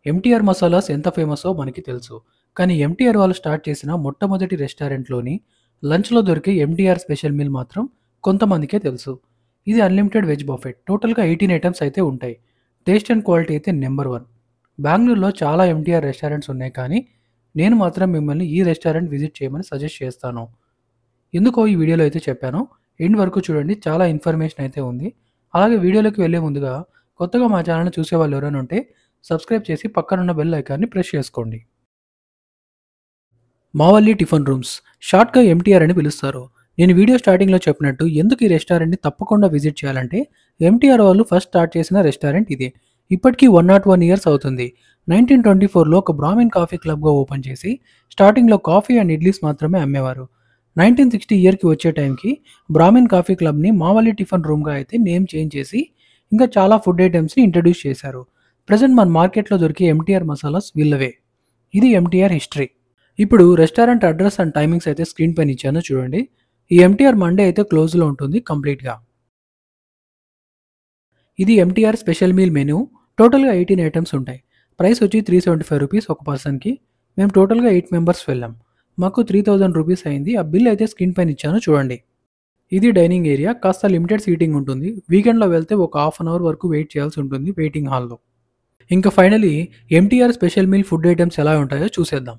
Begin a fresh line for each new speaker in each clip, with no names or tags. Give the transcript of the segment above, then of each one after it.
MTR masalas ఎంత ఫేమసో మనకి తెలుసు. కానీ ఎంటీఆర్ వాళ్ళు స్టార్ట్ చేసిన మొట్టమొదటి రెస్టారెంట్‌లోని లంచ్‌లో దొరికే ఎంటీఆర్ స్పెషల్ మీల్ మాత్రం కొంతమందికే తెలుసు. ఇది అన్‌లిమిటెడ్ వెజ్ బఫెట్. టోటల్‌గా 18 ఐటెమ్స్ అయితే ఉంటాయి. టేస్ట్ అండ్ క్వాలిటీ అయితే నంబర్ 1. బెంగుళూరులో చాలా ఎంటీఆర్ రెస్టారెంట్స్ ఉన్నాయి కానీ, నేను మాత్రం మిమ్మల్ని ఈ రెస్టారెంట్ విజిట్ చేయమని సజెస్ట్ చేస్తాను. ఎందుకో ఈ వీడియోలో అయితే చెప్పాను. ఎండ్ వరకు చూడండి, చాలా ఇన్ఫర్మేషన్ అయితే ఉంది. అలాగే వీడియోలోకి వెళ్ళే ముందుగా కొత్తగా మా ఛానెల్‌ని చూసేవాళ్ళు ఎవరైనా ఉంటే సబ్స్క్రైబ్ చేసి పక్కనున్న బెల్ ఐకాన్‌ని ప్రెస్ చేసుకోండి. మావల్లి టిఫిన్ రూమ్స్, షార్ట్‌గా ఎంటీఆర్ అని పిలుస్తారు. నేను వీడియో స్టార్టింగ్‌లో చెప్పినట్టు ఎందుకు ఈ రెస్టారెంట్‌ని తప్పకుండా విజిట్ చేయాలంటే, ఎంటీఆర్ వాళ్ళు ఫస్ట్ స్టార్ట్ చేసిన రెస్టారెంట్ ఇదే. ఇప్పటికి 101 ఇయర్స్ అవుతుంది. 1924లో ఒక బ్రాహ్మిన్ కాఫీ క్లబ్‌గా ఓపెన్ చేసి, స్టార్టింగ్‌లో కాఫీ అండ్ ఇడ్లీస్ మాత్రమే అమ్మేవారు. 1960 ఇయర్‌కి వచ్చే టైంకి బ్రాహ్మిన్ కాఫీ క్లబ్‌ని మావల్లి టిఫిన్ రూమ్‌గా అయితే నేమ్ చేంజ్ చేసి, ఇంకా చాలా ఫుడ్ ఐటెమ్స్‌ని ఇంట్రడ్యూస్ చేశారు. ప్రెజెంట్ మన మార్కెట్‌లో దొరికే ఎంటీఆర్ మసాలాస్ వీళ్ళవే. ఇది ఎంటీఆర్ హిస్టరీ. ఇప్పుడు రెస్టారెంట్ అడ్రస్ అండ్ టైమింగ్స్ అయితే స్క్రీన్ పైన ఇచ్చాను చూడండి. ఈ ఎంటీఆర్ మండే అయితే క్లోజ్‌లో ఉంటుంది కంప్లీట్‌గా. ఇది ఎంటీఆర్ స్పెషల్ మీల్ మెనూ. టోటల్‌గా 18 ఐటెమ్స్ ఉంటాయి. ప్రైస్ వచ్చి ₹375 ఒక పర్సన్‌కి. మేము టోటల్‌గా 8 మెంబర్స్ వెళ్ళాం. మాకు ₹3000 అయింది. ఆ బిల్ అయితే స్క్రీన్ పైన ఇచ్చాను చూడండి. ఇది డైనింగ్ ఏరియా. కాస్త లిమిటెడ్ సీటింగ్ ఉంటుంది. వీకెండ్‌లో వెళ్తే ఒక హాఫ్ అన్ అవర్ వరకు వెయిట్ చేయాల్సి ఉంటుంది వెయిటింగ్ హాల్‌లో. ఇంకా finally MTR special meal food items ఎలా ఉంటాయో చూసేద్దాం.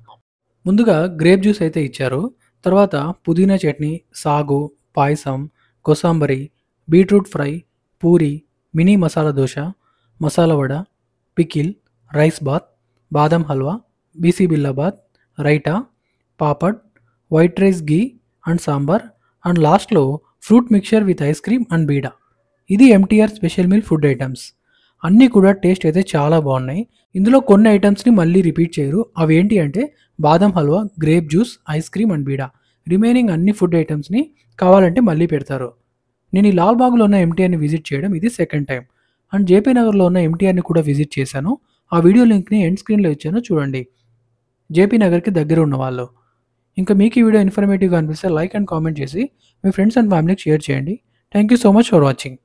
ముందుగా గ్రేప్ జ్యూస్ అయితే ఇచ్చారు. తర్వాత పుదీనా chutney, saagu, payasam, kosambari, beetroot fry, puri, mini masala dosa, masala vada, pickle, rice bath, badam halwa, bisibelebath, raita, papad, white rice ghee and sambar and లాస్ట్‌లో fruit mixture with ice cream and beeda. ఇది MTR special meal food items. అన్నీ కూడా టేస్ట్ అయితే చాలా బాగున్నాయి. ఇందులో కొన్ని ఐటెమ్స్‌ని మళ్ళీ రిపీట్ చేయరు. అవేంటి అంటే బాదం halwa, grape juice, ice cream and బీడా. Remaining అన్ని ఫుడ్ ఐటెమ్స్‌ని కావాలంటే మళ్ళీ పెడతారు. నేను ఈ లాల్‌బాగ్‌లో ఉన్న ఎంటీఆర్‌ని విజిట్ చేయడం ఇది సెకండ్ టైం. అండ్ జేపీ నగర్‌లో ఉన్న ఎంటీఆర్‌ని కూడా విజిట్ చేశాను. ఆ వీడియో లింక్‌ని ఎండ్ స్క్రీన్‌లో ఇచ్చాను చూడండి. జేపీ నగర్‌కి దగ్గర ఉన్నవాళ్ళు. ఇంకా మీకు ఈ వీడియో ఇన్ఫర్మేటివ్‌గా అనిపిస్తే లైక్ అండ్ కామెంట్ చేసి మీ ఫ్రెండ్స్ అండ్ ఫ్యామిలీకి షేర్ చేయండి. Thank you so much for watching.